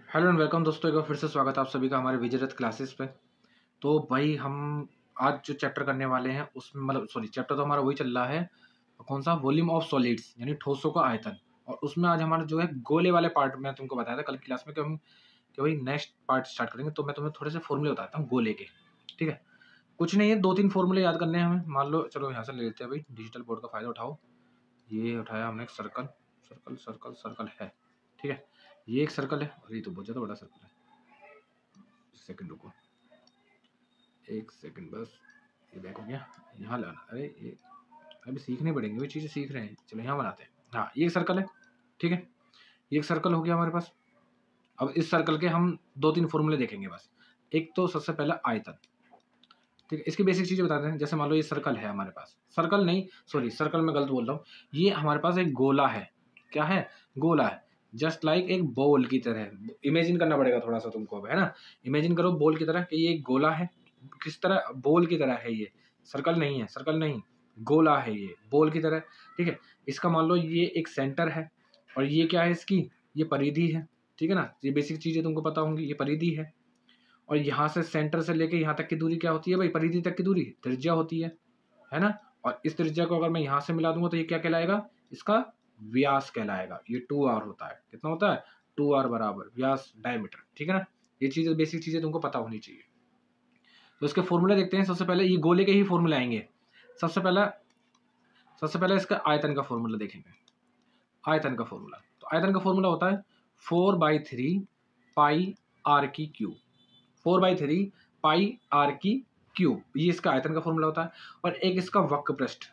Hello and welcome दोस्तों, एक बार फिर से स्वागत है आप सभी का हमारे विजयरथ क्लासेस पे। तो भाई हम आज जो चैप्टर करने वाले हैं उसमें चैप्टर तो हमारा वही चल रहा है। कौन सा? वॉल्यूम ऑफ सॉलिड्स यानी ठोसों का आयतन। और उसमें आज हमारा जो है गोले वाले पार्ट में तुमको बताया था कल की क्लास में कि भाई नेक्स्ट पार्ट स्टार्ट करेंगे। तो मैं तुम्हें थोड़े से फॉर्मूले बताता हूँ गोले के। ठीक है, कुछ नहीं है, 2-3 फॉर्मूले याद करने हैं हमें। मान लो, चलो यहाँ से ले लेते हैं भाई, डिजिटल बोर्ड का फायदा उठाओ। ये उठाया हमने, सर्कल सर्कल सर्कल सर्कल है। ठीक है, ये एक सर्कल है और ये तो बहुत ज़्यादा बड़ा सर्कल है। सेकंड रुको, एक सेकंड बस। ये बैक हो गया, यहाँ लाना। अरे ये अभी सीखने पड़ेंगे, वही चीज़ें सीख रहे हैं। चलो यहाँ बनाते हैं। हाँ, ये एक सर्कल है। ठीक है, ये एक सर्कल हो गया हमारे पास। अब इस सर्कल के हम 2-3 फॉर्मूले देखेंगे बस। एक तो सबसे पहला आयतन। ठीक है, इसकी बेसिक चीज़ें बताते हैं। जैसे मान लो ये सर्कल है हमारे पास, सर्कल नहीं, सॉरी सर्कल में गलत बोल रहा हूँ। ये हमारे पास एक गोला है। क्या है? गोला है। जस्ट लाइक एक बॉल की तरह। इमेजिन करना पड़ेगा थोड़ा सा तुमको, है ना। इमेजिन करो बॉल की तरह कि ये एक गोला है। किस तरह? बॉल की तरह है ये। सर्कल नहीं है, सर्कल नहीं, गोला है ये, बॉल की तरह। ठीक है, इसका मान लो ये एक सेंटर है और ये क्या है इसकी? ये परिधि है। ठीक है ना, ये बेसिक चीज़ें तुमको पता होंगी। ये परिधि है और यहाँ से सेंटर से लेके यहाँ तक की दूरी क्या होती है भाई? परिधि तक की दूरी त्रिज्या होती है ना। और इस त्रिज्या को अगर मैं यहाँ से मिला दूंगा तो ये क्या कहलाएगा? इसका व्यास कहलाएगा। ये 2r होता है। कितना होता है? 2r बराबर व्यास, डायमीटर। ठीक है ना, ये चीज़ बेसिक चीज़ें तुमको पता होनी चाहिए। तो इसके फॉर्मूले देखते हैं। सबसे पहले ये गोले के ही फॉर्मूले आएंगे। सबसे पहले इसका आयतन का फॉर्मूला देखेंगे। आयतन का फॉर्मूला, तो आयतन का फॉर्मूला होता है 4/3 पाई आर की क्यूब। 4/3 पाई आर की क्यूब, ये इसका आयतन का फॉर्मूला होता है। और एक इसका वक्र पृष्ठ।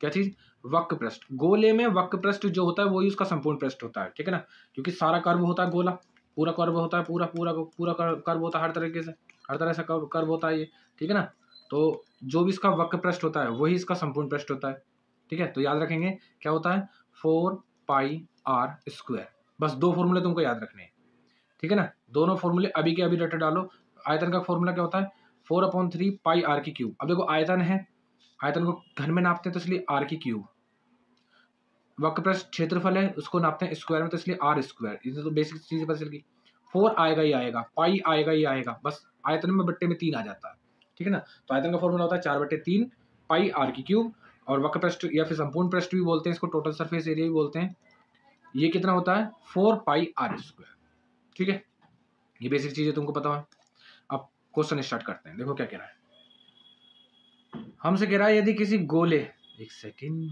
क्या चीज? वक्र पृष्ठ। गोले में वक्र पृष्ठ जो होता है वही उसका संपूर्ण पृष्ठ होता है। ठीक है ना, क्योंकि सारा कर्व होता है गोला, पूरा कर्व होता है, पूरा पूरा पूरा कर्व होता है, हर तरीके से, हर तरह से कर्व होता है ये। ठीक है ना, तो जो भी इसका वक्र पृष्ठ होता है वही इसका संपूर्ण पृष्ठ होता है। ठीक है, तो याद रखेंगे क्या होता है? 4πr²। बस 2 फॉर्मूले तुमको याद रखने हैं। ठीक है ना, दोनों फॉर्मूले अभी के अभी रट डालो। आयतन का फॉर्मूला क्या होता है? 4/3 पाई आर की क्यूब। अब देखो आयतन है, आयतन को घन में नापते हैं तो इसलिए आर की क्यूब। वक्र पृष्ठ क्षेत्रफल है, उसको नापते हैं स्क्वायर में तो इसलिए आर स्क्वायर। ये तो बेसिक चीजें पता चल गई। 4 आएगा ही आएगा, पाई आएगा ही आएगा, बस आयतन में बट्टे में 3 आ जाता है। ठीक है ना, तो आयतन का फॉर्मूला होता है 4/3 पाई आर की क्यूब। और वक्र पृष्ठ या फिर संपूर्ण पृष्ठ भी बोलते हैं इसको, टोटल सरफेस एरिया भी बोलते हैं। ये कितना होता है? 4πr²। ठीक है, ये बेसिक चीजें तुमको पता है। अब क्वेश्चन स्टार्ट करते हैं। देखो क्या कह रहा है। हमसे कह रहा है यदि किसी गोले, एक सेकेंड,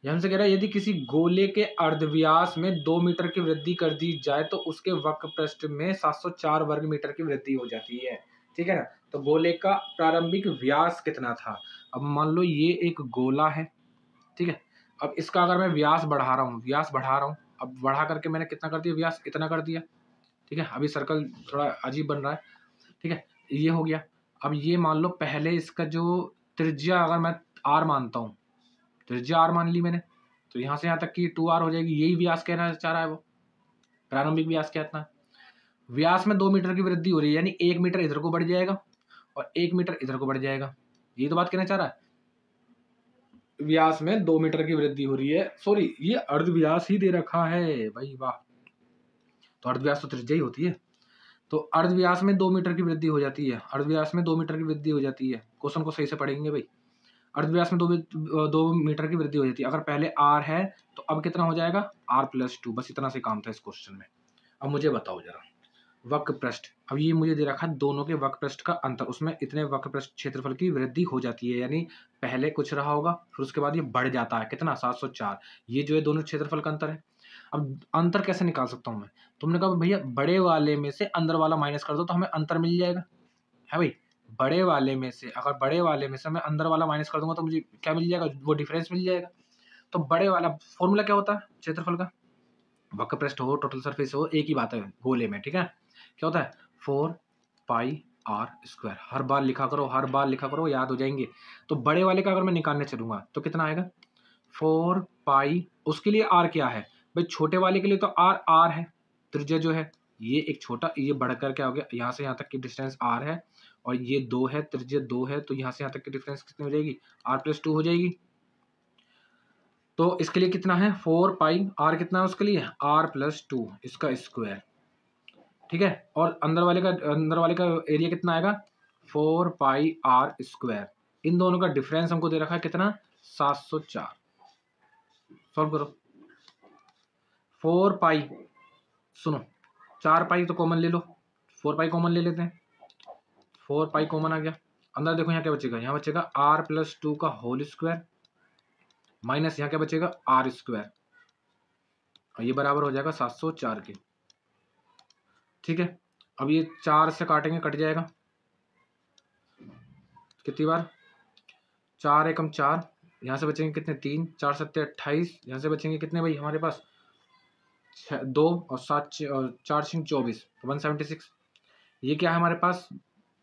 हमसे कह रहा है यदि किसी गोले के अर्धव्यास में 2 मीटर की वृद्धि कर दी जाए तो उसके वक्र पृष्ठ में 704 वर्ग मीटर की वृद्धि हो जाती है। ठीक है ना, तो गोले का प्रारंभिक व्यास कितना था? अब मान लो ये एक गोला है। ठीक है, अब इसका अगर मैं व्यास बढ़ा रहा हूँ, व्यास बढ़ा रहा हूँ, अब बढ़ा करके मैंने कितना कर दिया? व्यास इतना कर दिया। ठीक है, अभी सर्कल थोड़ा अजीब बन रहा है। ठीक है, ये हो गया। अब ये मान लो पहले इसका जो त्रिज्या, अगर मैं आर मानता हूँ, त्रिज्या आर मान ली मैंने, तो यहाँ से यहाँ तक की 2r हो जाएगी। यही व्यास कहना चाह रहा है वो, प्रारंभिक व्यास क्या इतना। व्यास में 2 मीटर की वृद्धि हो रही है, यानी 1 मीटर इधर को बढ़ जाएगा और 1 मीटर इधर को बढ़ जाएगा। यही तो बात कहना चाह रहा है। व्यास में 2 मीटर की वृद्धि हो रही है। सॉरी, ये अर्धव्यास ही दे रखा है भाई, वाह। तो अर्धव्यास तो त्रिज्या ही होती है। तो अर्धव्यास में 2 मीटर की वृद्धि हो जाती है। अर्धव्यास में 2 मीटर की वृद्धि हो जाती है। क्वेश्चन को सही से पढ़ेंगे भाई। अर्धव्यास में 2 मीटर की वृद्धि हो जाती है। अगर पहले r है तो अब कितना हो जाएगा? r+2। बस इतना से काम था इस क्वेश्चन में। अब मुझे बताओ जरा, वक्र पृष्ठ। अब ये मुझे दे रखा है दोनों के वक्र पृष्ठ का अंतर, उसमें इतने वक्र पृष्ठ क्षेत्रफल की वृद्धि हो जाती है। यानी पहले कुछ रहा होगा, फिर उसके बाद ये बढ़ जाता है। कितना? 704। ये जो है दोनों क्षेत्रफल का अंतर है। अब अंतर कैसे निकाल सकता हूँ मैं? तुमने कहा भैया बड़े वाले में से अंदर वाला माइनस कर दो तो हमें अंतर मिल जाएगा, है भाई। बड़े वाले में से, अगर बड़े वाले में से मैं अंदर वाला माइनस कर दूंगा तो मुझे क्या मिल जाएगा? वो डिफरेंस मिल जाएगा। तो बड़े वाला फॉर्मूला क्या होता है क्षेत्रफल का? वक्र पृष्ठ हो, टोटल सरफेस हो, एक ही बात है गोले में। ठीक है, क्या होता है? 4πr²। हर बार लिखा करो, हर बार लिखा करो, याद हो जाएंगे। तो बड़े वाले का अगर मैं निकालने चलूंगा तो कितना आएगा? 4π। उसके लिए r क्या है भाई? छोटे वाले के लिए तो r है, त्रिज्या जो है ये एक छोटा, ये बढ़कर क्या हो गया? यहाँ से यहाँ तक की डिस्टेंस r है और ये 2 है, त्रिज्या 2 है, तो यहाँ से यहाँ तक की डिफरेंस कितनी हो जाएगी? r+2 हो जाएगी। तो इसके लिए कितना है 4 पाई आर, कितना है उसके लिए r+2 इसका स्क्वायर, ठीक है। और अंदर वाले का एरिया कितना आएगा 4 पाई आर स्क्वायर। इन दोनों का डिफरेंस हमको दे रखा है कितना 704। सॉल्व करो 4 पाई, सुनो 4 पाई तो कॉमन ले लो, 4 पाई कॉमन ले लेते हैं, 4 पाई कॉमन आ गया। अंदर देखो यहाँ क्या बचेगा, यहाँ बचेगा r+2 का होल स्क्वायर माइनस यहाँ क्या बचेगा आर स्क्वायर, और ये बराबर हो जाएगा 704 के, ठीक है। अब ये 4 से काटेंगे कट जाएगा, कितनी बार 4 एकम 4, यहाँ से बचेंगे कितने 3, 4 7 28, यहाँ से बचेंगे कितने भाई हमारे पास 2 और 7 4 6 24, 176। ये क्या है हमारे पास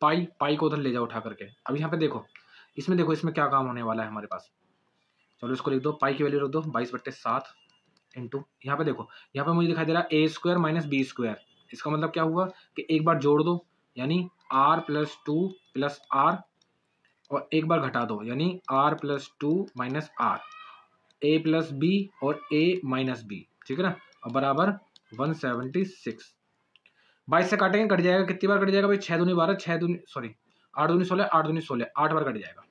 पाई, पाई को उधर ले जाओ उठा करके। अब यहाँ पे देखो इसमें, देखो इसमें क्या काम होने वाला है हमारे पास, चलो इसको लिख दो, पाई की वैल्यू रख दो 22/7 इंटू, यहाँ पे देखो यहाँ पे मुझे दिखाई दे रहा है a² - b²। इसका मतलब क्या हुआ कि एक बार जोड़ दो यानी r+2 + r, और एक बार घटा दो यानी r+2 - r, a + b और a - b, ठीक है ना। और बराबर 176। 22 से काटेंगे कट जाएगा, कितनी बार कट जाएगा भाई 6 दूनी 12, 6 दूनी सॉरी 8 दूनी 16, 8 दूनी 16, 8 बार कट जाएगा।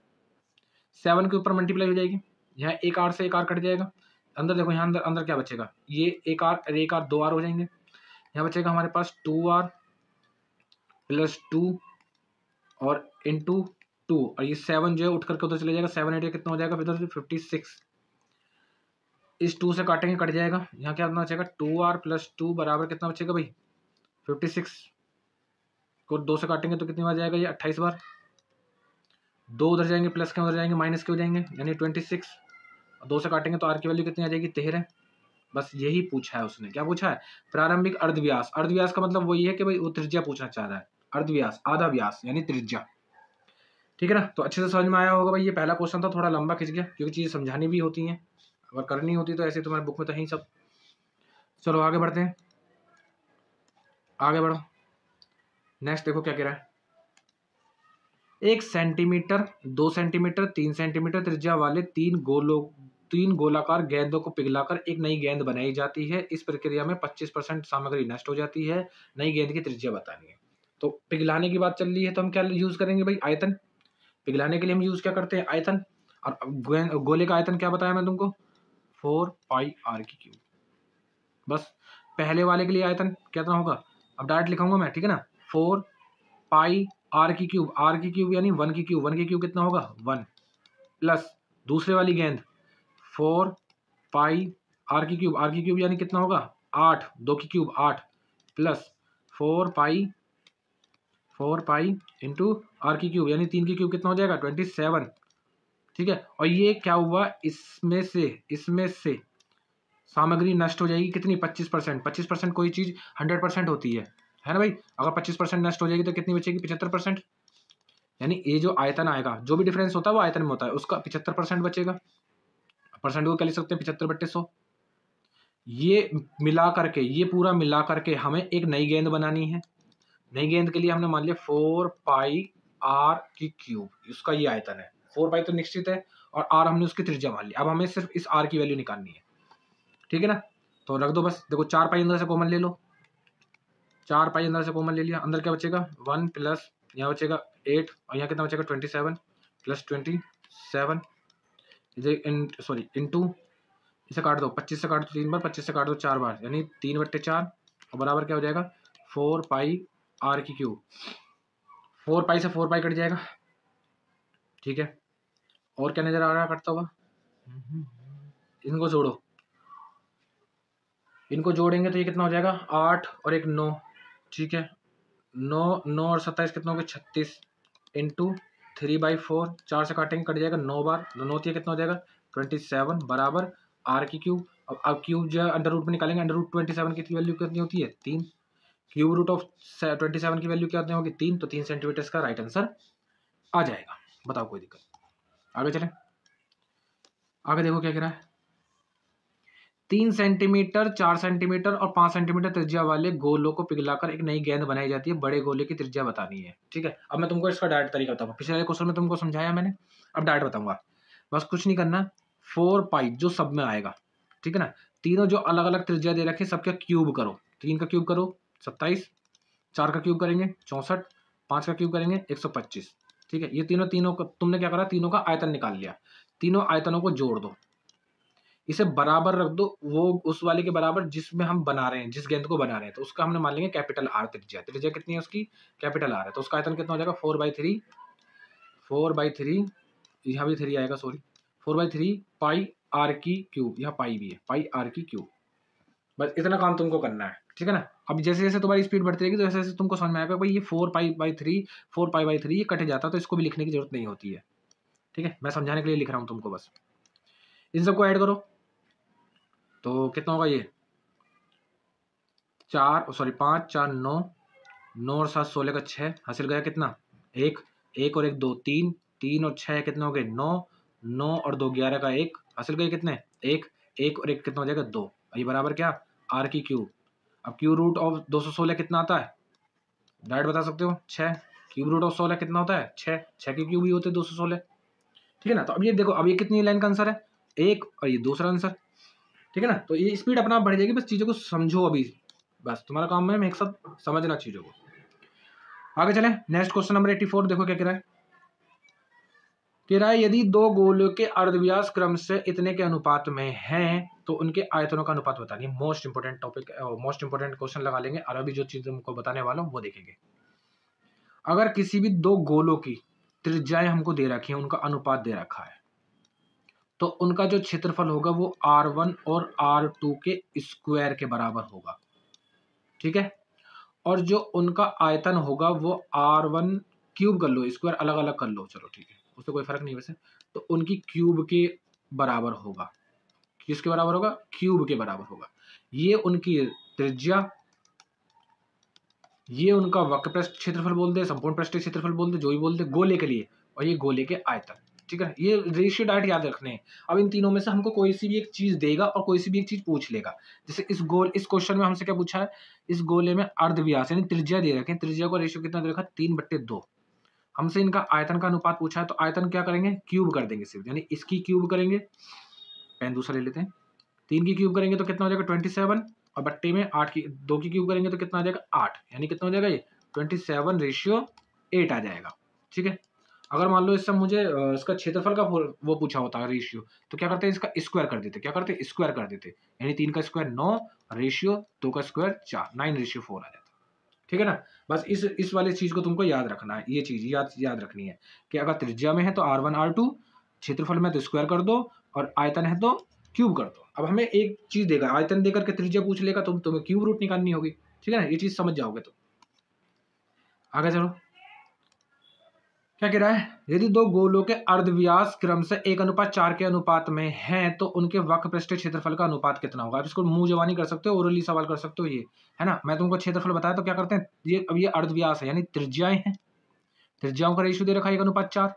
7 के ऊपर मल्टीप्लाई हो जाएगी, यहाँ एक आर से एक आर कट जाएगा। अंदर देखो यहाँ अंदर क्या बचेगा, ये एक आर 2 आर हो जाएंगे। यहाँ बचेगा हमारे पास 2r + 2 और इंटू 2, और ये 7 जो है उठ करके उधर चले जाएगा, 7 8 कितना हो जाएगा इधर से 56। इस 2 से काटेंगे कट जाएगा, यहाँ क्या बचेगा 2r + 2 बराबर कितना बचेगा भाई 56 को 2 से काटेंगे तो कितनी बार जाएगा ये 28 बार। 2 उधर जाएंगे प्लस के उधर जाएंगे माइनस के हो जाएंगे यानी 26। 2 से काटेंगे तो आर की वैल्यू कितनी आ जाएगी 13। बस यही पूछा है उसने, क्या पूछा है प्रारंभिक अर्धव्यास। अर्धव्यास का मतलब वही है कि भाई वो त्रिज्या पूछना चाह रहा है, अर्धव्यास आधा व्यास यानी त्रिज्या, ठीक है ना। तो अच्छे से समझ में आया होगा भाई, ये पहला क्वेश्चन था, थोड़ा लंबा खिंच गया क्योंकि चीज़ें समझानी भी होती हैं, अगर करनी होती तो ऐसे तुम्हारे बुक में तो है सब। चलो आगे बढ़ते हैं, आगे बढ़ो। नेक्स्ट देखो क्या कह रहा है, 1 सेंटीमीटर 2 सेंटीमीटर 3 सेंटीमीटर त्रिज्या वाले तीन गोलाकार गेंदों को पिघलाकर एक नई गेंद बनाई जाती है। इस प्रक्रिया में 25% सामग्री नष्ट हो जाती है। नई गेंद की त्रिज्या बतानी है। तो पिघलाने की बात चल रही है तो हम क्या यूज करेंगे भाई आयतन। पिघलाने के लिए हम यूज क्या करते हैं आयतन, और गोले का आयतन क्या बताया मैं तुमको 4 पाई r³। बस पहले वाले के लिए आयतन कितना होगा, अब डायरेक्ट लिखाऊंगा मैं, ठीक है ना। 4 पाई r³ यानी 1 कितना होगा 1, प्लस दूसरे वाली गेंद 4 पाई r³ यानी कितना होगा 8, 2³ 8, प्लस 4 पाई इंटू r³ यानी 3³ कितना हो जाएगा 27, ठीक है। और ये क्या हुआ, इसमें से सामग्री नष्ट हो जाएगी कितनी 25%। 25% कोई चीज 100% होती है ना भाई। अगर 25% नष्ट हो जाएगी तो कितनी बचेगी 75%। यानी ये जो आयतन आएगा, जो भी डिफरेंस होता है वो आयतन में होता है, उसका 75% बचेगा। परसेंट को क्या लिख सकते हैं 75/100। ये मिला करके, ये पूरा मिला करके हमें एक नई गेंद बनानी है। नई गेंद के लिए हमने मान लिया 4 पाई r³, उसका ये आयतन है। 4 पाई तो निश्चित है और r हमने उसकी त्रिज्या मान ली। अब हमें सिर्फ इस r की वैल्यू निकालनी है, ठीक है ना। तो रख दो बस, देखो 4 पाई अंदर से कॉमन ले लो, 4 पाई अंदर से कॉमन ले लिया। अंदर क्या बचेगा 1 प्लस यहाँ बचेगा 8 और यहाँ कितना बचेगा 27 प्लस 27 सॉरी इंटू, इसे काट दो 25 से काट दो 3 बार, 25 से काट दो 4 बार यानी 3/4 और बराबर क्या हो जाएगा 4 पाई r³। 4 पाई से 4 पाई कट जाएगा, ठीक है। और क्या नजर आ रहा है कटता हुआ, इनको जोड़ो, इनको जोड़ेंगे तो ये कितना हो जाएगा 8 और एक 9, ठीक है। 9 और 27 कितना हो गया 36 इंटू 3/4, 4 से काटेंगे कट जाएगा 9 बार, 9 कितना हो जाएगा 27 बराबर r³। अब क्यूब जो अंडर रूट में निकालेंगे, अंडर रूट 27 की वैल्यू कितनी होती है 3, क्यूब रूट ऑफ 27 की वैल्यू कितनी होगी 3, तो 3 सेंटीमीटर का राइट आंसर आ जाएगा। बताओ कोई दिक्कत, आगे चलें। आगे देखो क्या कह रहा है, 3 सेंटीमीटर 4 सेंटीमीटर और 5 सेंटीमीटर त्रिज्या वाले गोलों को पिघलाकर एक नई गेंद बनाई जाती है। बड़े गोले की त्रिज्या बतानी है, ठीक है। अब मैं तुमको इसका डायरेक्ट तरीका बताऊंगा, पिछले क्वेश्चन में तुमको समझाया मैंने, अब डायरेक्ट बताऊंगा। बस कुछ नहीं करना, 4 पाई जो सब में आएगा, ठीक है ना। तीनों जो अलग अलग त्रिज्या दे रखे सबका क्यूब करो, 3 का क्यूब करो 27, 4 का क्यूब करेंगे 64, 5 का क्यूब करेंगे 125, ठीक है। ये तीनों का तुमने क्या करा, तीनों का आयतन निकाल लिया, तीनों आयतनों को जोड़ दो, इसे बराबर रख दो वो उस वाले के बराबर जिसमें हम बना रहे हैं, जिस गेंद को बना रहे हैं, तो उसका हमने मान लेंगे कैपिटल आर त्रिज्या। त्रिज्या कितनी है उसकी, कैपिटल आर है, तो उसका आयतन कितना हो जाएगा 4/3, 4/3, यहाँ भी 3 आएगा सॉरी, 4/3 पाई आर की क्यूब, यहाँ पाई भी है, पाई आर की क्यूब। बस इतना काम तुमको करना है, ठीक है ना। अब जैसे जैसे तुम्हारी स्पीड बढ़ती रहेगी तो जैसे जैसे तुमको समझ में आएगा भाई ये 4 पाई बाई 3 ये कटे जाता है, तो इसको भी लिखने की जरूरत नहीं होती है, ठीक है। मैं समझाने के लिए लिख रहा हूँ तुमको बस। इन सबको ऐड करो तो कितना होगा, ये 5 4 9, 9 और 7 16 का 6, हासिल गया कितना, एक, एक और एक 2 3, 3 और 6 कितने हो गए 9, 9 और 2 11 का 1, हासिल गए कितने, एक, एक और एक कितना हो जाएगा 2, ये बराबर क्या, आर की क्यूब। अब क्यूब रूट ऑफ 216 कितना आता है, डायरेक्ट बता सकते हो 6, क्यूब रूट ऑफ 16 कितना होता है 6, 6 के क्यूब ही होते हैं 216, ठीक है ना। तो अब ये देखो, अब ये कितनी लाइन का आंसर है, एक, और ये दूसरा आंसर, ठीक है ना। तो ये स्पीड अपना आप बढ़ जाएगी, बस चीजों को समझो अभी, बस तुम्हारा काम है एक साथ समझना चीजों को। आगे चलें, नेक्स्ट क्वेश्चन नंबर 84, देखो क्या कह रहा है। कह रहा है यदि दो गोलों के अर्धव्यास क्रम से इतने के अनुपात में हैं तो उनके आयतनों का अनुपात बतानी है। Most important topic, most important question लगा लेंगे, और अभी जो चीज तुमको बताने वाला हूं वो देखेंगे। अगर किसी भी दो गोलों की त्रिज्याएं हमको दे रखी है, उनका अनुपात दे रखा है, तो उनका जो क्षेत्रफल होगा वो R1 और R2 के स्क्वायर के बराबर होगा, ठीक है। और जो उनका आयतन होगा वो R1 क्यूब कर लो, स्क्वायर अलग अलग कर लो, चलो ठीक है, उससे कोई फर्क नहीं वैसे, तो उनकी क्यूब के बराबर होगा। किसके बराबर होगा, क्यूब के बराबर होगा। ये उनकी त्रिज्या, ये उनका वक्र पृष्ठ क्षेत्रफल बोल दे, संपूर्ण पृष्ठ क्षेत्रफल बोल दे, जो भी बोल दे गोले के लिए, और ये गोले के आयतन, ठीक है। ये रेशियो डायरेक्ट याद रखने हैं। अब इन तीनों में से हमको कोई सी भी एक चीज देगा और कोई सी भी एक चीज पूछ लेगा। जैसे इस क्वेश्चन में हमसे क्या पूछा है, इस गोले में अर्धव्यास यानी त्रिज्या दे रखे हैं, त्रिज्या का रेशियो कितना दे रखा है 3/2, हमसे इनका आयतन का अनुपात पूछा है, तो आयतन क्या करेंगे, क्यूब कर देंगे सिर्फ, यानी इसकी क्यूब करेंगे, पेन दूसरा ले लेते हैं, 3 की क्यूब करेंगे तो कितना हो जाएगा 27, और बट्टे में 2 की क्यूब करेंगे तो कितना आ जाएगा 8, यानी कितना हो जाएगा ये 27/8 आ जाएगा, ठीक है। अगर मान लो इससे मुझे इसका क्षेत्रफल का वो पूछा होता है रेशियो, तो क्या करते हैं इसका स्क्वायर कर देते, क्या करते स्क्वायर कर देते, यानी 3 का स्क्वायर 9, रेशियो 2 का स्क्वायर 4, 9/4 आ जाता, ठीक है ना। बस इस वाले चीज को तुमको याद रखना है, ये चीज याद रखनी है कि अगर त्रिज्या में है तो R1 R2, क्षेत्रफल में तो स्क्वायर कर दो, और आयतन है तो क्यूब कर दो। अब हमें एक चीज देगा, आयतन देकर के त्रिज्या पूछ लेगा, तो तुम्हें क्यूब रूट निकालनी होगी, ठीक है ना। ये चीज समझ जाओगे तो आगे चलो, क्या कह रहा है, यदि दो गोलों के अर्धव्यास क्रम से 1:4 के अनुपात में हैं तो उनके वक्र पृष्ठ क्षेत्रफल का अनुपात कितना होगा। आप इसको मुंह जबानी कर सकते हो, ओरली सवाल कर सकते हो, ये है ना। मैं तुमको क्षेत्रफल बताया तो क्या करते हैं, ये अब ये अर्धव्यास है यानी त्रिज्याएं हैं, त्रिज्याओं का रेशियो दे रखा है 1:4,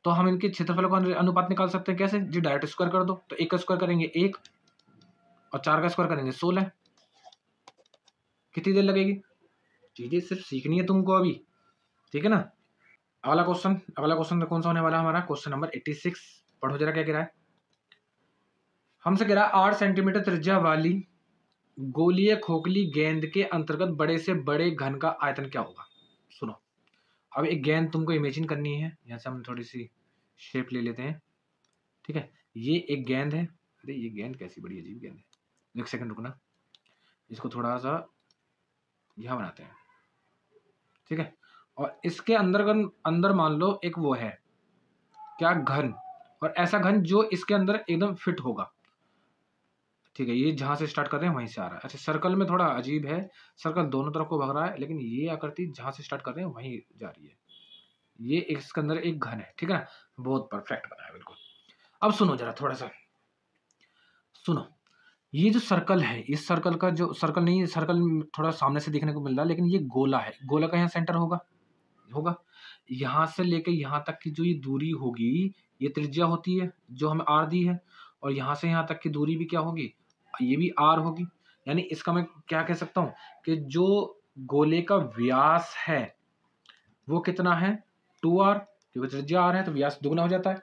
तो हम इनके क्षेत्रफल का अनुपात निकाल सकते हैं कैसे, जी डायरेक्ट स्क्वायर कर दो, तो 1 का स्क्वायर करेंगे 1, और 4 का स्क्वायर करेंगे 16, कितनी देर लगेगी, चीजें सिर्फ सीखनी है तुमको अभी, ठीक है ना। अगला क्वेश्चन कौन सा होने वाला है हमारा, क्वेश्चन नंबर 86, पढ़ो जरा क्या कह रहा है। हमसे कह रहा है 8 सेंटीमीटर त्रिज्या वाली गोलीय खोखली गेंद के अंतर्गत बड़े से बड़े घन का आयतन क्या होगा। सुनो, अब एक गेंद तुमको इमेजिन करनी है, यहाँ से हम थोड़ी सी शेप ले लेते हैं, ठीक है। ये एक गेंद है, अरे ये गेंद कैसी बड़ी अजीब गेंद है, एक सेकंड रुकना, इसको थोड़ा सा यहाँ बनाते हैं, ठीक है। और इसके अंदर मान लो एक वो है क्या, घन, और ऐसा घन जो इसके अंदर एकदम फिट होगा, ठीक है। ये जहां से स्टार्ट कर रहे हैं वहीं से आ रहा है। अच्छा, सर्कल में थोड़ा अजीब है, सर्कल दोनों तरफ को भग रहा है, लेकिन ये आकृति जहां से स्टार्ट कर रहे हैं वहीं जा रही है। ये इसके अंदर एक घन है, ठीक है ना, बहुत परफेक्ट बना है बिल्कुल। अब सुनो जरा, थोड़ा सा सुनो, ये जो सर्कल है, इस सर्कल का जो सर्कल नहीं है, सर्कल थोड़ा सामने से देखने को मिल रहा है, लेकिन ये गोला है, गोला का यहाँ सेंटर होगा, यहाँ से लेके यहाँ तक की जो ये दूरी होगी ये त्रिज्या होती है जो हमें R दी है, और यहाँ से यहाँ तक की दूरी भी क्या होगी, ये भी R होगी। यानी इसका मैं क्या कह सकता हूँ कि जो गोले का व्यास है वो कितना है 2R, क्योंकि त्रिज्या R है तो व्यास दुगना हो जाता है।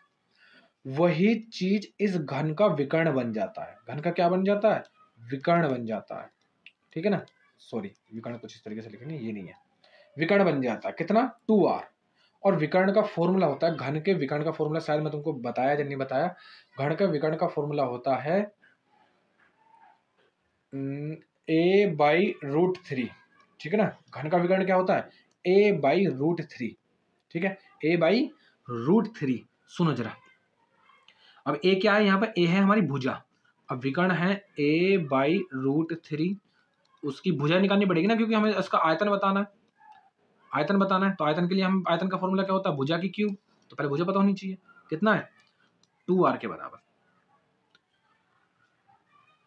वही चीज इस घन का विकर्ण बन जाता है। घन का क्या बन जाता है? विकर्ण बन जाता है। ठीक है ना, सॉरी विकर्ण कुछ इस तरीके से लिखेंगे, ये नहीं है, विकर्ण बन जाता है। कितना? 2r। और विकर्ण का फॉर्मूला होता है, घन के विकर्ण का फॉर्मूला शायद मैं तुमको बताया या नहीं बताया। घन का विकर्ण का फॉर्मूला होता है a/√3। ठीक है ना, घन का विकर्ण क्या होता है? a/√3। ठीक है, a/√3। सुनो जरा, अब a क्या है यहाँ पर? a है हमारी भुजा। अब विकर्ण है a/√3, उसकी भुजा निकालनी पड़ेगी ना, क्योंकि हमें इसका आयतन बताना है। आयतन बताना है तो आयतन के लिए हम, आयतन का फॉर्मूला क्या होता है? भुजा की क्यूब। तो पहले भुजा पता होनी चाहिए, कितना है? 2r के बराबर।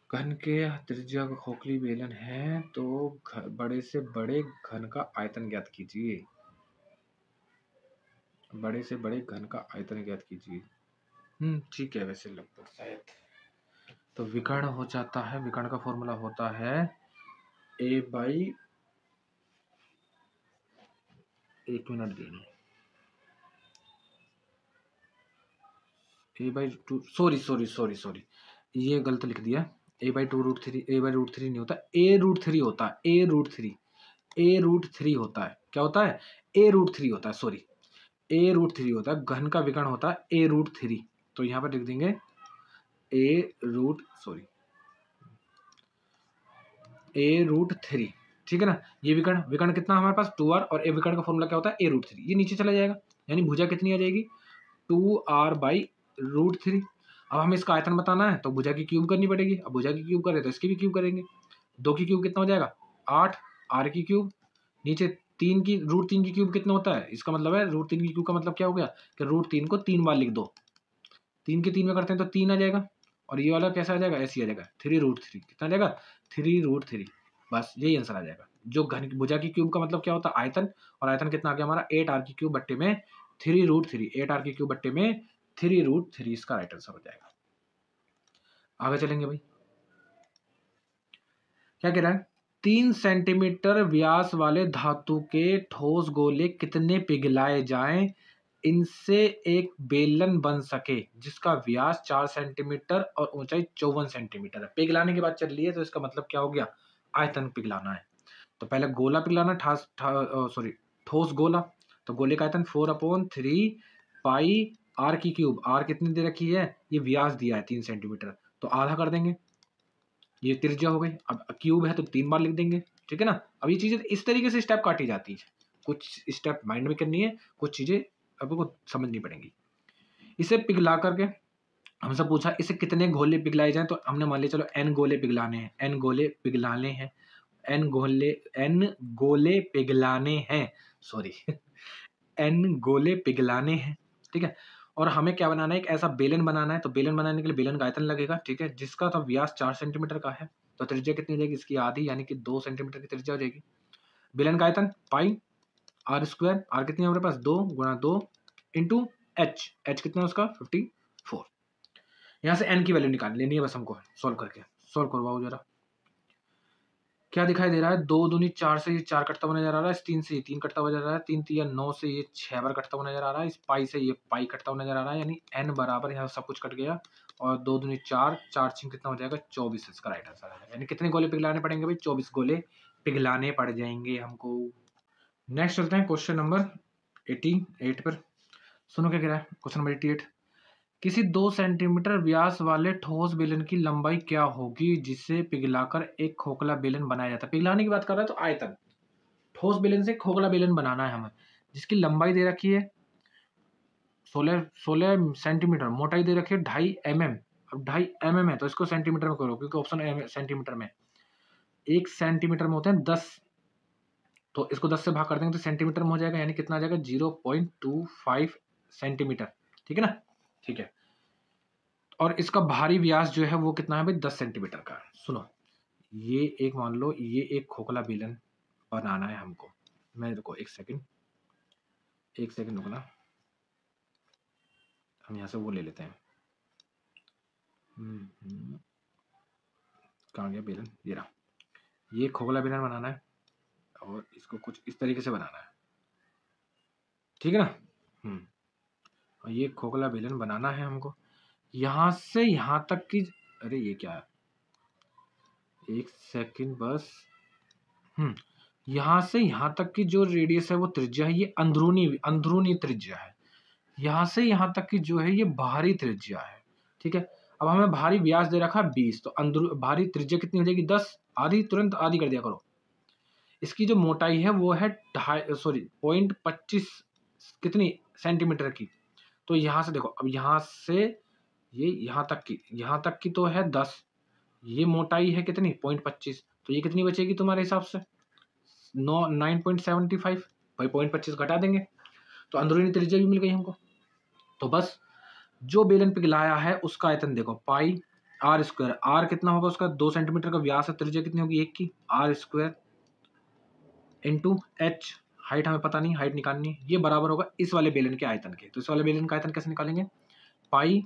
घन के त्रिज्या का खोखली बेलन है तो बड़े से बड़े घन का आयतन ज्ञात कीजिए। बड़े से बड़े घन का आयतन ज्ञात कीजिए। ठीक है, वैसे लगभग शायद तो विकर्ण हो जाता है। विकर्ण का फॉर्मूला होता है a/, एक मिनट देना, a/2, सॉरी ये गलत लिख दिया। a/2√3, a/√3 नहीं होता, a√3 होता है। a√3 होता है। क्या होता है? a√3 होता है, सॉरी a√3 होता है। घन का विकर्ण होता है a√3। तो यहाँ पर लिख देंगे a√3। ठीक है ना, ये विकर्ण, विकर्ण कितना हमारे पास? 2r, और ए विकर्ण का फॉर्मूला क्या होता है? a√3। ये नीचे चला जाएगा, यानी भुजा कितनी आ जाएगी? 2r/√3। अब हमें इसका आयतन बताना है तो भुजा की क्यूब करनी पड़ेगी। अब भुजा की क्यूब करें तो इसकी भी क्यूब करेंगे। 2 की क्यूब कितना हो जाएगा? 8, r की क्यूब, नीचे 3 की √3 की क्यूब कितना होता है? इसका मतलब है √3 की क्यूब का मतलब क्या हो गया कि √3 को 3 बार लिख दो। 3 के 3 में करते हैं तो 3 आ जाएगा, और ये वाला कैसा आ जाएगा? ऐसे आ जाएगा 3√3। कितना आ जाएगा? 3√3। बस यही आंसर आ जाएगा। जो घन भुजा की क्यूब का मतलब क्या होता है? आयतन। और आयतन कितना आ गया हमारा? 8r की क्यूब बट्टे में 3√3। 8r की क्यूब बट्टे में 3√3 इसका राइट आंसर हो जाएगा। आगे चलेंगे भाई, क्या कह रहा है? 3 सेंटीमीटर व्यास वाले धातु के ठोस गोले कितने पिघलाए जाएं इनसे एक बेलन बन सके जिसका व्यास 4 सेंटीमीटर और ऊंचाई 54 सेंटीमीटर है। पिघलाने की बात चल रही है तो इसका मतलब क्या हो गया? आयतन पिघलाना है। तो पहले गोला पिघलाना, ठोस गोला। तो गोले का आयतन 4/3 पाई r की क्यूब। r कितनी दे रखी है? ये व्यास दिया है 3 सेंटीमीटर, तो आधा कर देंगे। ये त्रिज्या हो गई। अब क्यूब है तो 3 बार लिख देंगे। ठीक है ना, अब ये चीजें इस तरीके से स्टेप काटी जाती है। कुछ स्टेप माइंड में करनी है, कुछ चीजें आपको समझनी पड़ेंगी। इसे पिघला करके हमसे पूछा इसे कितने गोले पिघलाए जाएं, तो हमने मान लिया चलो n गोले पिघलाने हैं। n गोले पिघलाने हैं, n गोले पिघलाने हैं, सॉरी n गोले पिघलाने हैं। ठीक है, और हमें क्या बनाना है? एक ऐसा बेलन बनाना है। तो बेलन बनाने के लिए बेलन का आयतन लगेगा। ठीक है, जिसका तो व्यास 4 सेंटीमीटर का है, तो त्रिज्या कितनी हो जाएगी? इसकी आधी, यानी कि 2 सेंटीमीटर की त्रिज्या हो जाएगी। बेलन का आयतन पाई r²। r कितनी है हमारे पास? 2 × 2 इंटू h कितना है उसका? 54। यहाँ से n की वैल्यू निकाल लेनी है बस हमको। सोल्व करके, सोल्व करवाओ जरा। क्या दिखाई दे रहा है? 2 दूनी 4 से ये 4 कटता हुआ नजर आ रहा है। 3 से ये 3 कटता हुआ नजर आ रहा है। 3 3 9 से ये 6 बार कटता हुआ नजर आ रहा है। इस पाई से ये पाई कटता हुआ नजर आ रहा है, यानी n बराबर यहाँ सब कुछ कट गया। और 2 दूनी 4, 4 6 कितना हो जाएगा? 24 इसका राइट आंसर है। यानी कितने गोले पिघलाने पड़ेंगे भाई? 24 गोले पिघलाने पड़ जाएंगे हमको। नेक्स्ट चलते हैं क्वेश्चन नंबर 88 पर। सुनो क्या कह रहा है क्वेश्चन नंबर 88। किसी 2 सेंटीमीटर व्यास वाले ठोस बेलन की लंबाई क्या होगी जिसे पिघलाकर एक खोखला बेलन बनाया जाता है? पिघलाने की बात कर रहा है तो आयतन। ठोस बेलन से खोखला बेलन बनाना है हमें, जिसकी लंबाई दे रखी है 16 सेंटीमीटर, मोटाई दे रखी है 2.5 mm। अब 2.5 mm है तो इसको सेंटीमीटर में करो, क्योंकि ऑप्शन सेंटीमीटर में। 1 सेंटीमीटर में होते हैं 10, तो इसको 10 से भाग कर देंगे तो सेंटीमीटर में हो जाएगा, यानी कितना आ जाएगा? 0.25 सेंटीमीटर। ठीक है ना, ठीक है। और इसका बाहरी व्यास जो है वो कितना है भाई? 10 सेंटीमीटर का। सुनो, ये एक मान लो ये एक खोखला बेलन बनाना है हमको। मैं रुको एक सेकंड रुकना, हम यहाँ से वो ले लेते हैं। कहाँ गया बेलन? ये रहा। ये खोखला बेलन बनाना है और इसको कुछ इस तरीके से बनाना है। ठीक है ना, और ये खोखला बेलन बनाना है हमको। यहाँ से यहाँ तक की, अरे ये क्या है, एक सेकंड बस। यहाँ से यहाँ तक की जो रेडियस है वो त्रिज्या है, ये अंदरूनी अंदरूनी त्रिज्या है। यहाँ से यहाँ तक की जो है ये बाहरी त्रिज्या है। ठीक है, अब हमें बाहरी व्यास दे रखा है 20, तो अंदर बाहरी त्रिज्या कितनी हो जाएगी 10, आधी तुरंत आधी कर दिया करो। इसकी जो मोटाई है वो है 0.25 कितनी सेंटीमीटर की। तो यहाँ से देखो, अब यहाँ से ये यहाँ तक की तो है 10, ये मोटाई है कितनी 0.25, तो ये कितनी बचेगी तुम्हारे हिसाब से 9.75, भाई 0.25 घटा देंगे तो अंदरूनी त्रिज्या भी मिल गई हमको। तो बस जो बेलन पिघलाया है उसका आयतन देखो, पाई आर स्क्वायर, आर कितना होगा उसका 2 सेंटीमीटर का व्यास है, त्रिज्या कितनी होगी 1 की, r square into h, height हमें पता नहीं, हाइट निकालनी है, ये बराबर होगा इस वाले बेलन के आयतन के। तो इस वाले बेलन का आयतन कैसे निकालेंगे, पाई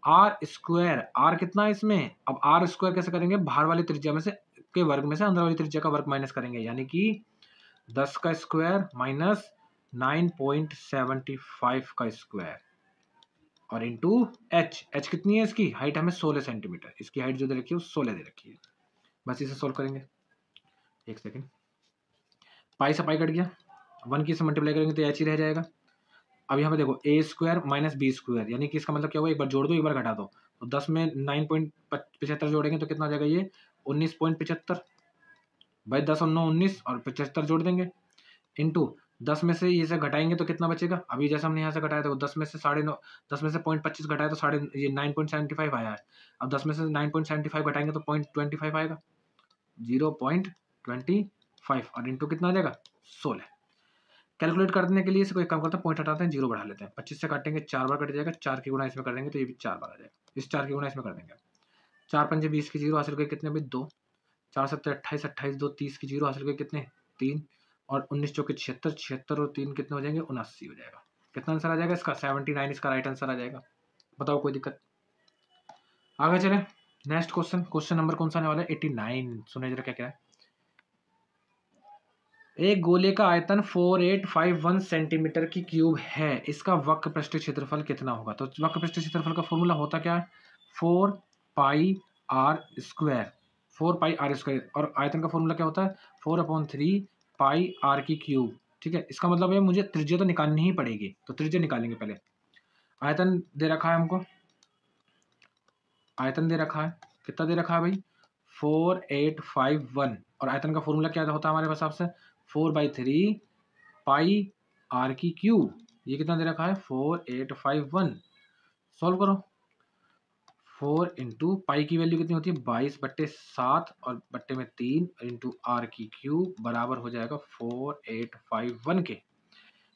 आर स्क्वायर, आर कितना है इसमें, अब आर स्क्वायर कैसे करेंगे, बाहर वाली त्रिज्या में से के वर्ग में से अंदर वाली त्रिज्या का वर्ग माइनस करेंगे, यानी कि 10 का स्क्वायर माइनस 9.75 का स्क्वायर और इंटू एच, एच कितनी है इसकी हाइट हमें 16 सेंटीमीटर, इसकी हाइट जो दे रखी है वो 16 दे रखी है। बस इसे सोल्व करेंगे, एक सेकेंड, पाई से पाई कट गया, 1 की से मल्टीप्लाई करेंगे तो एच ही रह जाएगा। अब यहाँ पे देखो ए स्क्वायर माइनस बी स्क्वायर, यानी कि इसका मतलब क्या हुआ, एक बार जोड़ दो एक बार घटा दो, तो 10 में 9.75 जोड़ेंगे तो कितना हो जाएगा ये 19.75, भाई 10 और 9 19 और 75 जोड़ देंगे, इंटू 10 में से ये से घटाएंगे तो कितना बचेगा, अभी जैसे हमने यहाँ से घटाया था 10 में से 9.5, 10 में से 0.25 घटाया तो ये 9.75 आया है। अब 10 में से 9.75 घटाएंगे तो 0.25 आएगा, 0.25 और इंटू कितना आ जाएगा 16। कैलकुलेट करने के लिए इसे कोई काम करते हैं, पॉइंट हटाते हैं, 0 बढ़ा लेते हैं, 25 से काटेंगे 4 बार कट जाएगा, 4 की गुणा इसमें कर देंगे तो ये भी 4 बार आ जाएगा, इस 4 की गुणा इसमें कर देंगे, 4 पंजे 20 की 0 हासिल करके कितने भी 2, 4 7 28 28 2 30 की 0 हासिल करके कितने 3 और 19 चौके 76, 76 और 3 कितने हो जाएंगे 79 हो जाएगा। कितना आंसर आ जाएगा इसका 79, इसका राइट आंसर आ जाएगा। बताओ कोई दिक्कत, आगे चले नेक्स्ट क्वेश्चन, क्वेश्चन नंबर कौन सा आने वाला है 89, सुने जरा क्या क्या है। एक गोले का आयतन 4851 सेंटीमीटर की क्यूब है, इसका वक्र पृष्ठ क्षेत्रफल कितना होगा। तो वक्र पृष्ठ क्षेत्रफल का फॉर्मूला होता क्या है 4 pi r square, 4 pi r square, और आयतन का फॉर्मूला क्या होता है 4/3 पाई आर की क्यूब। ठीक है, इसका मतलब है मुझे त्रिज्या तो निकालनी ही पड़ेगी, तो त्रिज्या निकालेंगे पहले। आयतन दे रखा है हमको, आयतन दे रखा है, कितना दे रखा है भाई 4851, और आयतन का फॉर्मूला क्या होता है हमारे हिसाब से 4/3 पाई आर की क्यूब, ये कितना दे रखा है 4851। सॉल्व करो, 4 इंटू पाई की वैल्यू कितनी होती है 22/7 और बट्टे में 3 इंटू आर की क्यूब बराबर हो जाएगा 4851 के।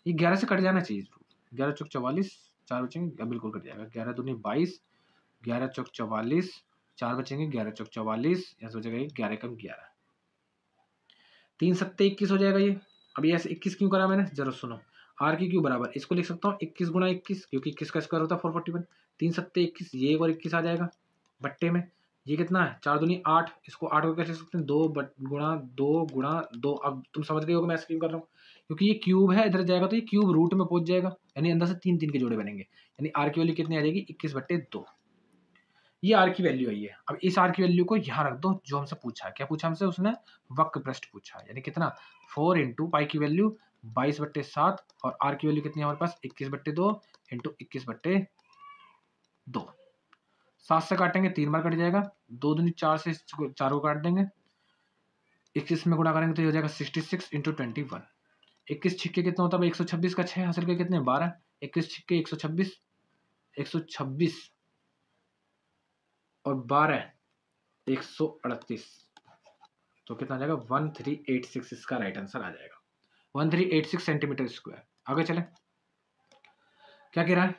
ये 11 से कट जाना चाहिए, 11 चौक 44, 4 बचेंगे, बिल्कुल कट जाएगा, 11 दूनी 22, 11 चौक 44, 4 बचेंगे, 11 चौक 44, यहाँ से बचेगा 11 कम 11, 3 सत्ते 21 हो जाएगा ये। अब ये ऐसे 21 क्यों करा मैंने जरा सुनो, आर की क्यू बराबर इसको लिख सकता हूँ 21 गुना 21, क्योंकि 21 का स्क्वायर होता है 441, 3 सत्ते 21, ये एक और 21 आ जाएगा बट्टे में, ये कितना है 4 दूनी 8, इसको 8 को कैसे लिख सकते हैं 2 गुणा 2 गुणा 2। अब तुम समझ रहे हो मैं ऐसे क्यों कर रहा हूँ, क्योंकि ये क्यूब है, इधर जाएगा तो ये क्यूब रूट में पहुंच जाएगा, यानी अंदर से 3 3 के जोड़े बनेंगे, यानी आर की वैल्यू कितनी आ जाएगी 21/2। ये आर की वैल्यू आई है। अब इस आर की वैल्यू को यहाँ रख दो, जो हमसे पूछा है, क्या पूछा हमसे उसने वक्र पृष्ठ पूछा है, यानी कितना 4 इंटू पाई की वैल्यू 22/7 और आर की वैल्यू कितनी है हमारे पास 21/2 इंटू 21/2। 7 से काटेंगे 3 बार कट जाएगा, 2 दूनी 4 से 4 को काट देंगे, 21 में गुणा करेंगे तो ये हो जाएगा 66 इंटू 21। 21 छिक्के कितना होता है 126 का 6 हासिल के कितने 12, 21 छिक्के 126, 126 और 12 138, तो कितना आ जाएगा 1386, इसका राइट आंसर आ जाएगा 1386 सेंटीमीटर स्क्वायर। आगे चले, क्या कह रहा है,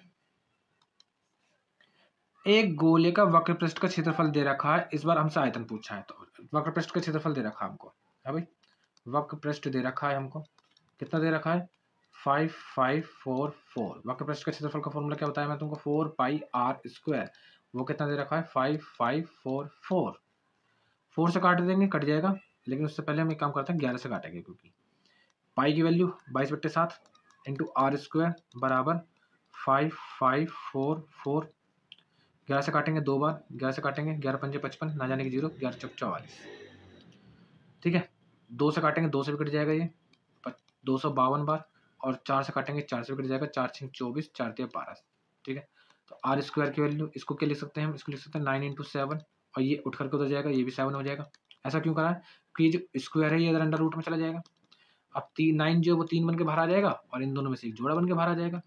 एक गोले का वक्र पृष्ठ का क्षेत्रफल दे रखा है, इस बार हमसे आयतन पूछा है, तो वक्र पृष्ठ का क्षेत्रफल दे रखा है हमको, है भाई वक्र पृष्ठ दे रखा है हमको, कितना दे रखा है 5544। वक्र पृष्ठ का क्षेत्रफल का फॉर्मूला क्या बताया मैं तुमको 4 पाई आर स्क्वायर, वो कितना दे रखा है 5544। 4 से काट देंगे कट जाएगा, लेकिन उससे पहले हम एक काम करते हैं 11 से काटेंगे, क्योंकि पाई की वैल्यू 22/7 इंटू आर स्क्वायर बराबर 5544, 11 से काटेंगे 2 बार, 11 से काटेंगे 11 पंजे 55, ना जाने की 0, 11 चौक 44। ठीक है, 2 से काटेंगे 2 से भी कट जाएगा ये 252 बार, और 4 से काटेंगे 4 से भी कट जाएगा 4 6 24, 4 3 12। ठीक है, तो आर स्क्वायर की वैल्यू इसको क्या लिख सकते हैं हम, इसको लिख सकते हैं 9 इंटू 7, और ये उठ करके उधर जाएगा, ये भी 7 हो जाएगा। ऐसा क्यों करा है कि जो स्क्वायर है ये इधर अंडर रूट में चला जाएगा। अब 9 जो वो 3 बन के बाहर आ जाएगा, और इन दोनों में से एक जोड़ा बन के बाहर आ जाएगा,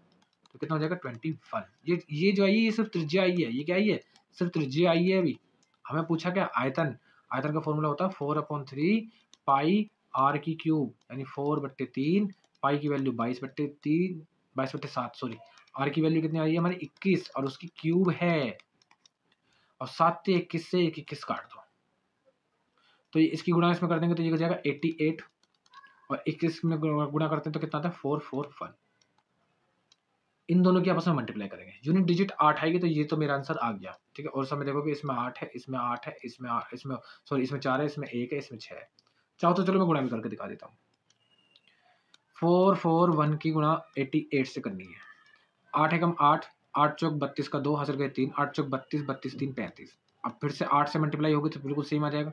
तो कितना हो जाएगा 21। ये जो आई है ये सिर्फ त्रिज्या आई है, ये क्या आई है, सिर्फ त्रिज्या आई है। अभी हमें पूछा क्या, आयतन। आयतन का फॉर्मूला होता है 4/3 पाई आर की क्यूब, यानी 4/3, पाई की वैल्यू 22/3, 22/7 सॉरी, आर की वैल्यू कितनी आई है हमारी 21, और उसकी क्यूब है, और 7 से 21 काट दो, तो ये इसकी गुणा इसमें कर देंगे तो ये हो जाएगा 88, और 21 में गुणा करते हैं तो कितना आता है 441। इन दोनों की आपस में मल्टीप्लाई करेंगे, यूनिट डिजिट 8 आएगी, तो ये तो मेरा आंसर आ गया। ठीक है, और समय देखो कि इसमें 8 है, इसमें 8 है, इसमें सॉरी इसमें 4 है, इसमें 1 है, इसमें 6 है। चाहो तो चलो मैं गुणा भी करके दिखा देता हूँ। 441 की गुणा 88 से करनी है। 8 एकम 8, 8 चौक 32 का 2 हासिल गए 3, 8 चौक 32, 32 3 35। अब फिर से 8 से मल्टीप्लाई होगी तो बिल्कुल सेम आ जाएगा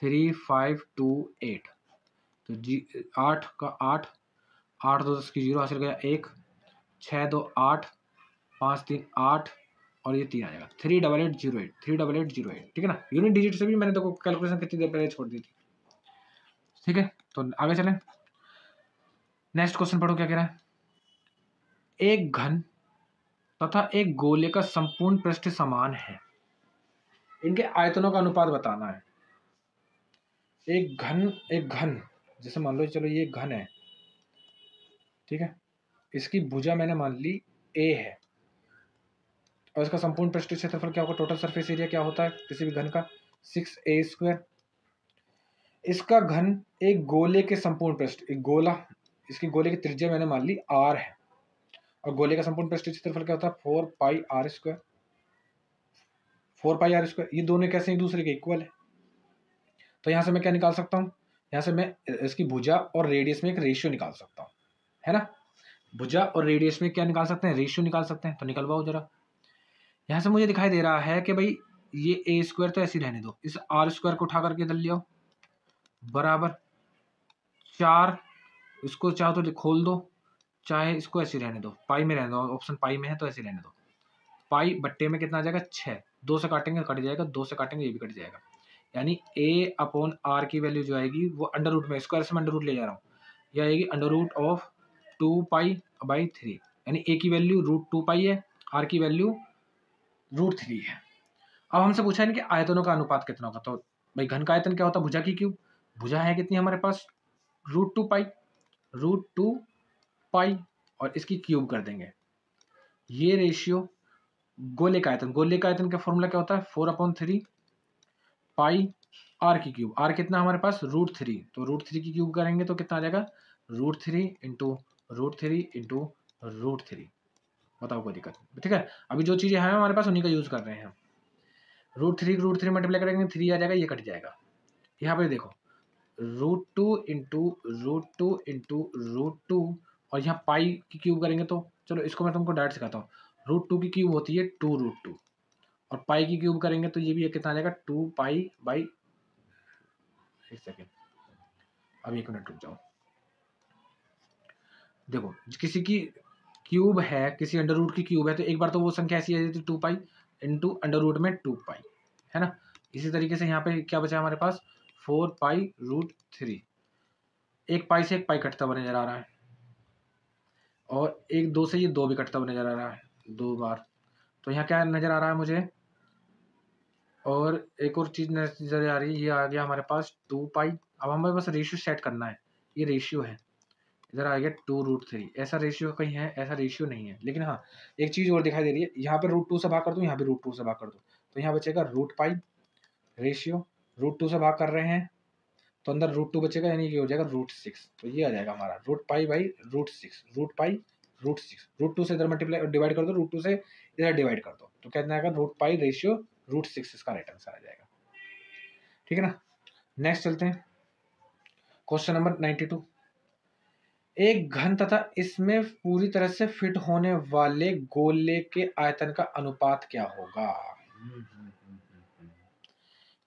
3528। तो जी 8 का 8, 8 2 10 की 0 हासिल गया 1, 6 2 8, 5 3 8, और ये 3 आ जाएगा 38808, 38808। ठीक है ना, यूनिट डिजिट से भी मैंने देखो कैलकुलेशन कितनी देर पहले छोड़ दी थी। ठीक है, तो आगे चलें। नेक्स्ट क्वेश्चन पढ़ो क्या कह रहा है। एक घन तथा एक गोले का संपूर्ण पृष्ठ समान है, इनके आयतनों का अनुपात बताना है। एक घन जैसे मान लो चलो ये घन है, ठीक है, इसकी भुजा मैंने मान ली ए है, और इसका संपूर्ण पृष्ठ क्षेत्रफल क्या होगा, टोटल सरफेस एरिया क्या होता है किसी भी घन का 6a²। इसका घन एक गोले के संपूर्ण पृष्ठ, एक गोला, इसकी गोले की त्रिज्या मैंने मान ली r है, और गोले का संपूर्ण पृष्ठ क्षेत्रफल क्या होता है 4πr²। 4πr², ये दोनों कैसे एक दूसरे के इक्वल है, तो यहां से मैं क्या निकाल सकता हूं, यहां से मैं इसकी भुजा और रेडियस में एक रेशियो निकाल सकता हूं, है ना। भुजा और रेडियस में क्या निकाल सकते हैं, रेशियो निकाल सकते हैं, तो निकलवाओ जरा। यहां से मुझे दिखाई दे रहा है कि भाई ये a² तो ऐसे ही रहने दो, इस r² को उठा करके इधर ले आओ, बराबर 4, इसको चाहो तो खोल दो, चाहे इसको ऐसे रहने दो, पाई में रहने दो, ऑप्शन पाई में है तो ऐसे रहने दो। पाई बट्टे में कितना आ जाएगा 6, 2 से काटेंगे कट जाएगा, 2 से काटेंगे ये भी कट जाएगा, यानी a/r की वैल्यू जो आएगी वो अंडर रूट में, स्क्वायर से अंडर रूट ले जा रहा हूँ, यह आएगी अंडर रूट ऑफ 2π/3, यानी a की वैल्यू √2π है, r की वैल्यू √3 है। अब हमसे पूछा है कि आयतनों का अनुपात कितना होगा, तो भाई घन का आयतन क्या होता है, भुजा की क्यूब, भुजा है कितनी हमारे पास √2π, और इसकी क्यूब कर देंगे। ये रेशियो गोले का आयतन का फॉर्मूला क्या होता है 4/3 पाई आर की क्यूब, आर कितना हमारे पास √3, तो √3 की क्यूब करेंगे तो कितना आ जाएगा √3 इंटू √3। बताओ कोई दिक्कत, ठीक है। अभी जो चीजें हैं हमारे पास उन्हीं का यूज कर रहे हैं। √3 मल्टीप्लाई करेंगे 3 आ जाएगा, ये कट जाएगा। यहाँ पे देखो √2 इंटू और यहाँ पाई की क्यूब करेंगे तो चलो इसको मैं तुमको डायरेक्ट सिखाता हूँ। √2 की क्यूब होती है 2√2, और पाई की क्यूब करेंगे तो ये भी कितना आ जाएगा 2π/, एक सेकेंड अभी 1 मिनट रुक जाओ। देखो किसी की क्यूब है, किसी अंडर रूट की क्यूब है, तो एक बार तो वो संख्या ऐसी आ जाती है 2π इंटू अंडर रूट में 2π, है ना। इसी तरीके से यहाँ पे क्या बचा हमारे पास 4π√3, एक पाई से एक पाई कटता हुआ नजर आ रहा है, और एक 2 से ये 2 भी कटता हुआ नजर आ रहा है 2 बार, तो यहाँ क्या नजर आ रहा है मुझे, और एक और चीज नजर आ रही है, ये आ गया हमारे पास 2π। अब हमें बस रेशियो सेट करना है, ये रेशियो है, इधर आ गया 2√3, ऐसा रेशियो कहीं है, ऐसा रेशियो नहीं है, लेकिन हाँ एक चीज और दिखाई दे रही है, यहाँ पे √2 से भाग कर दो, यहाँ पे √2 से भाग कर दो, तो यहाँ बचेगा √π, रेशियो √2 से भाग कर रहे हैं तो अंदर √2 बचेगा, यानी ये हो जाएगा √6, तो ये आ जाएगा हमारा √π/√6, √2 से इधर मल्टीप्लाई डिवाइड कर दो, √2 से इधर डिवाइड कर दो, तो कितना आएगा √π रेशियो √6, इसका राइट आंसर आ जाएगा। ठीक है ना, नेक्स्ट चलते हैं क्वेश्चन नंबर 92। एक घन तथा इसमें पूरी तरह से फिट होने वाले गोले के आयतन का अनुपात क्या होगा।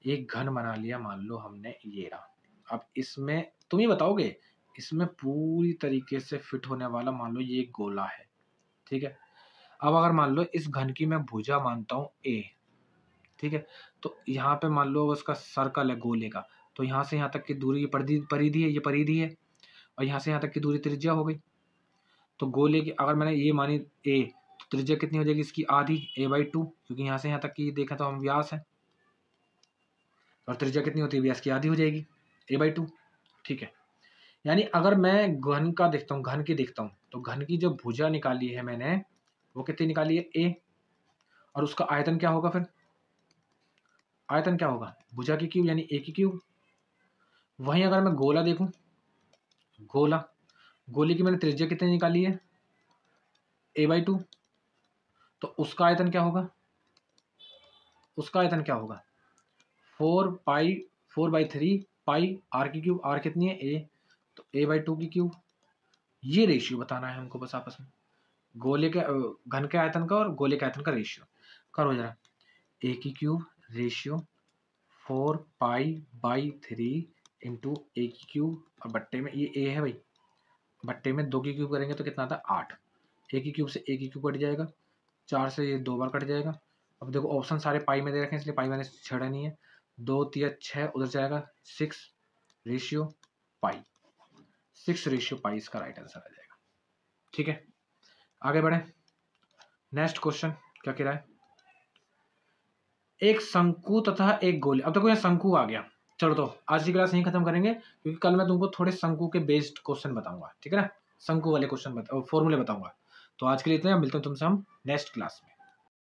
एक घन बना लिया, मान लो हमने ये रहा। अब इसमें तुम ही बताओगे, इसमें पूरी तरीके से फिट होने वाला मान लो ये एक गोला है, ठीक है। अब अगर मान लो इस घन की मैं भुजा मानता हूँ ए, ठीक है, तो यहाँ पे मान लो उसका सर्कल है गोले का, तो यहाँ से यहाँ तक की दूरी परिधि है, ये परिधि है, और यहाँ से यहाँ तक की दूरी त्रिज्या हो गई। तो गोले की अगर मैंने ये मानी ए, तो त्रिज्या कितनी हो जाएगी इसकी आधी, a/2, क्योंकि यहाँ से यहाँ तक की देखा तो हम व्यास है, और त्रिज्या कितनी होती है व्यास की आधी हो जाएगी, a/2, ठीक है। यानी अगर मैं घन का देखता हूँ, घन की देखता हूँ, तो घन की जो भुजा निकाली है मैंने वो कितनी निकाली है a, और उसका आयतन क्या होगा, फिर आयतन क्या होगा भुजा की क्यूब यानी a की क्यूब। वहीं अगर मैं गोला देखूं, गोला, गोले की मैंने त्रिज्या कितनी निकाली है a/2, तो उसका आयतन क्या होगा, उसका आयतन क्या होगा 4/3 पाई r की क्यूब, r कितनी है a, तो a/2 की क्यूब। ये रेशियो बताना है हमको बस आपस में, गोले के घन के आयतन का और गोले के आयतन का रेशियो। करो जरा, a की क्यूब रेशियो 4π/3 इंटू a की क्यूब, और बट्टे में ये a है भाई, बट्टे में 2 की क्यूब करेंगे तो कितना आता है 8, a की क्यूब से a की क्यूब कट जाएगा, 4 से ये 2 बार कट जाएगा। अब देखो ऑप्शन सारे पाई में दे रखे हैं इसलिए पाई मैंने छेड़ा नहीं है, 2 3 6 उधर जाएगा 6 रेशियो पाई, 6 रेशियो पाई इसका राइट आंसर आ जाएगा, ठीक है। आगे बढ़े, नेक्स्ट क्वेश्चन क्या कह रहा है, एक शंकु तथा एक गोले। अब देखो यहाँ शंकु आ गया, चलो तो आज की क्लास यहीं खत्म करेंगे, क्योंकि कल मैं तुमको थोड़े शंकु के बेस्ड क्वेश्चन बताऊंगा, ठीक है ना, शंकु वाले क्वेश्चन फॉर्मूले बताऊंगा। तो आज के लिए इतना, मिलते हैं तुमसे हम नेक्स्ट क्लास में।